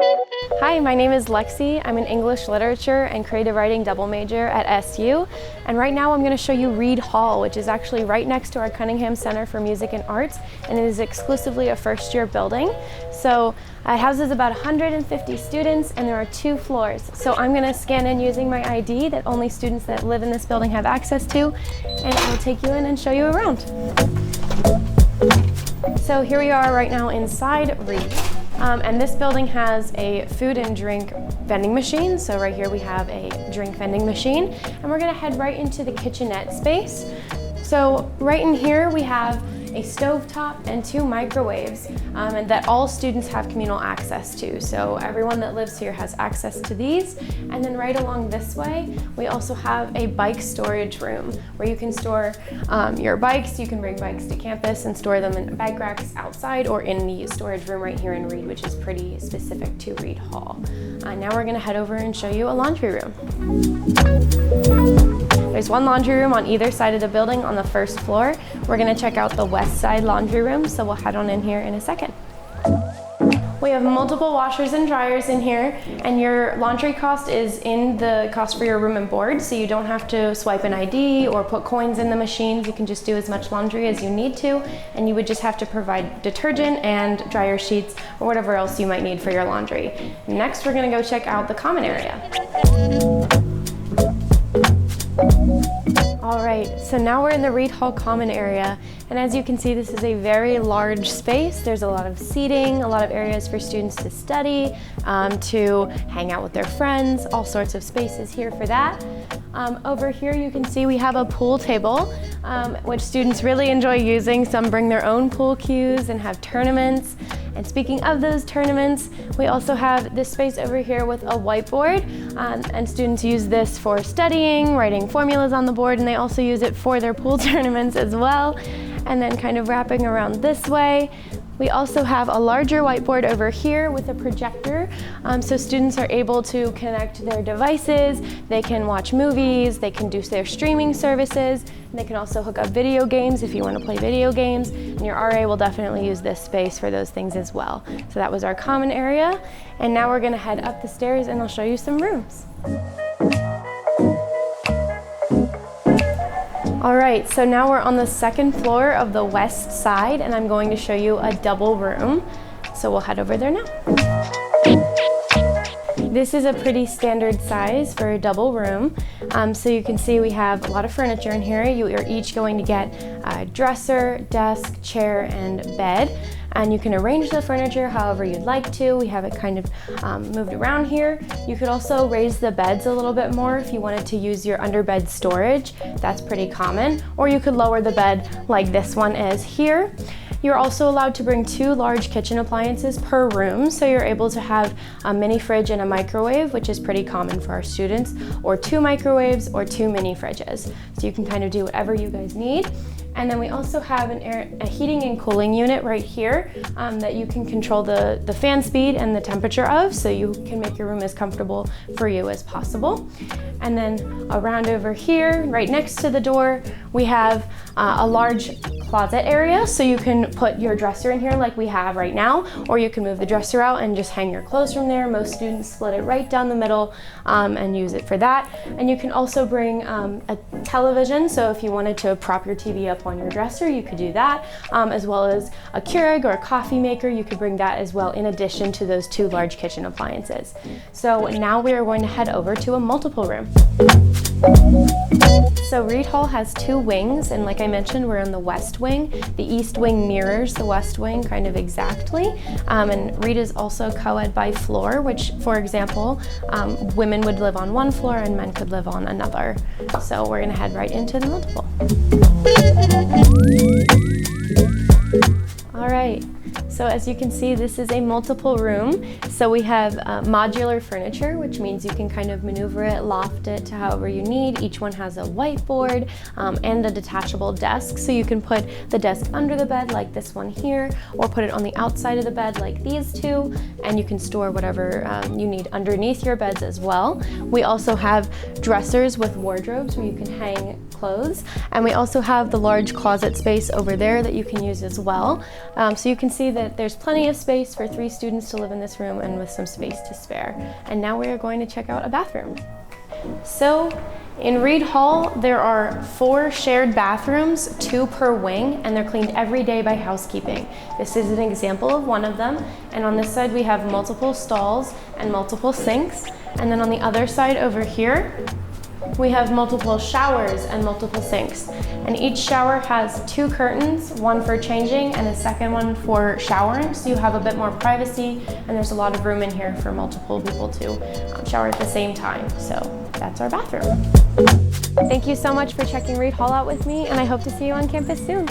Hi, my name is Lexi. I'm an English literature and creative writing double major at SU. And right now I'm going to show you Reed Hall, which is actually right next to our Cunningham Center for Music and Arts, and it is exclusively a first-year building. So it houses about 150 students, and there are 2 floors. So I'm going to scan in using my ID that only students that live in this building have access to, and I will take you in and show you around. So here we are right now inside Reed. And this building has a food and drink vending machine. So right here we have a drink vending machine, and we're gonna head right into the kitchenette space. So right in here we have a stovetop and 2 microwaves, and that all students have communal access to. So everyone that lives here has access to these. And then right along this way, we also have a bike storage room where you can store your bikes. You can bring bikes to campus and store them in bike racks outside or in the storage room right here in Reed, which is pretty specific to Reed Hall. Now we're gonna head over and show you a laundry room. There's 1 laundry room on either side of the building on the 1st floor. We're gonna check out the west side laundry room, so we'll head on in here in a second. We have multiple washers and dryers in here, and your laundry cost is in the cost for your room and board, so you don't have to swipe an ID or put coins in the machines. You can just do as much laundry as you need to, and you would just have to provide detergent and dryer sheets or whatever else you might need for your laundry. Next, we're gonna go check out the common area. All right, so now we're in the Reed Hall common area, and as you can see, this is a very large space. There's a lot of seating, a lot of areas for students to study, to hang out with their friends, all sorts of spaces here for that. Over here you can see we have a pool table, which students really enjoy using. Some bring their own pool cues and have tournaments. And speaking of those tournaments, we also have this space over here with a whiteboard, and students use this for studying, writing formulas on the board, and they also use it for their pool tournaments as well. And then kind of wrapping around this way, we also have a larger whiteboard over here with a projector, so students are able to connect their devices, they can watch movies, they can do their streaming services, and they can also hook up video games if you want to play video games, and your RA will definitely use this space for those things as well. So that was our common area, and now we're going to head up the stairs and I'll show you some rooms. All right, so now we're on the 2nd floor of the west side, and I'm going to show you a double room. So we'll head over there now. This is a pretty standard size for a double room. So you can see we have a lot of furniture in here. You are each going to get a dresser, desk, chair, and bed. And you can arrange the furniture however you'd like to. We have it kind of moved around here. You could also raise the beds a little bit more if you wanted to use your underbed storage. That's pretty common. Or you could lower the bed like this one is here. You're also allowed to bring 2 large kitchen appliances per room, so you're able to have a mini fridge and a microwave, which is pretty common for our students, or 2 microwaves or 2 mini fridges. So you can kind of do whatever you guys need. And then we also have a heating and cooling unit right here that you can control the fan speed and the temperature of, so you can make your room as comfortable for you as possible. And then around over here, right next to the door, we have a large closet area, so you can put your dresser in here like we have right now, or you can move the dresser out and just hang your clothes from there. Most students split it right down the middle and use it for that. And you can also bring a television, so if you wanted to prop your TV up on your dresser, you could do that, as well as a Keurig or a coffee maker. You could bring that as well in addition to those 2 large kitchen appliances. So now we are going to head over to a multiple room. So Reed Hall has 2 wings, and like I mentioned, we're in the west wing. The east wing mirrors the west wing kind of exactly, and Reed is also co-ed by floor, which, for example, women would live on one floor and men could live on another. So we're going to head right into the multiple. All right, so as you can see, this is a multiple room. So we have modular furniture, which means you can kind of maneuver it, loft it to however you need. Each one has a whiteboard and a detachable desk. So you can put the desk under the bed like this one here, or put it on the outside of the bed like these 2, and you can store whatever you need underneath your beds as well. We also have dressers with wardrobes where you can hang clothes. And we also have the large closet space over there that you can use as well. So you can see that there's plenty of space for 3 students to live in this room and with some space to spare. And now we are going to check out a bathroom. So in Reed Hall, there are 4 shared bathrooms, 2 per wing, and they're cleaned every day by housekeeping. This is an example of one of them. And on this side, we have multiple stalls and multiple sinks. And then on the other side over here, we have multiple showers and multiple sinks. And each shower has 2 curtains, one for changing and a second one for showering. So you have a bit more privacy, and there's a lot of room in here for multiple people to shower at the same time. So that's our bathroom. Thank you so much for checking Reed Hall out with me, and I hope to see you on campus soon.